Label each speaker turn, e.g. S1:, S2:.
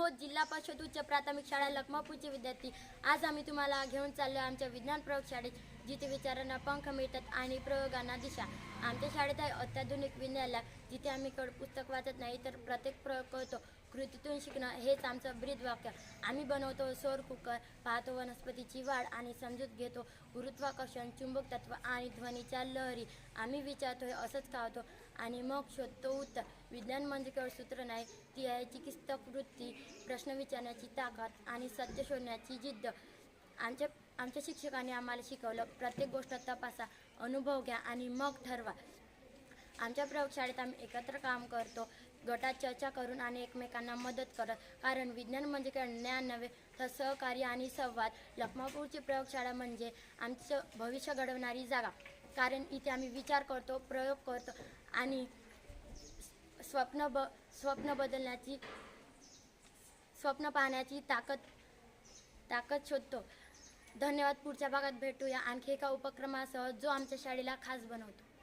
S1: आहोत जिल्हा परिषद उच्च प्राथमिक शाळा लखमापूरचे विद्यार्थी। आज आम्ही तुम्हाला घेऊन चाललो आमच्या विज्ञान प्रयोगशाळेत, जिथे विचारांना पंख मिळतात आणि प्रयोगांना दिशा। आमच्या शाळेत आहे अत्याधुनिक विज्ञान, जिथे आम्ही पुस्तक वाचत नाही तर प्रत्येक प्रयोग करतो। कृतीतून शिकणं हेच आमचं ब्रीद वाक्य। आम्ही बनवतो सौर कुकर, पाहतो वनस्पतीची वाढ आणि समजून घेतो गुरुत्वाकर्षण, चुंबक तत्व आणि ध्वनीच्या लहरी। आम्ही विचारतो, असंच का होतं, आणि मग शोधतो उत्तर। विज्ञान म्हणजे केवळ सूत्र नाही, ती आहे चिकित्सक वृत्ती, प्रश्न विचारण्याची ताकद आणि सत्य शोधण्याची जिद्द। आमच्या शिक्षकांनी आम्हाला शिकवलं, प्रत्येक गोष्ट तपासा, अनुभव घ्या आणि मग ठरवा। आमच्या प्रयोगशाळेत आम्ही एकत्र काम करतो, गटात चर्चा करून आणि एकमेकांना मदत करत, कारण विज्ञान म्हणजे केवळ ज्ञान नव्हे तर सहकार्य आणि संवाद। लखमापूरची प्रयोगशाळा म्हणजे आमचं भविष्य घडवणारी जागा, कारण इथे आम्ही विचार करतो, प्रयोग करतो आणि स्वप्न पाहण्याची ताकद शोधतो। धन्यवाद। पुढच्या भागात भेटूया आणखी एका उपक्रमासह, जो आमच्या शाळेला खास बनवतो।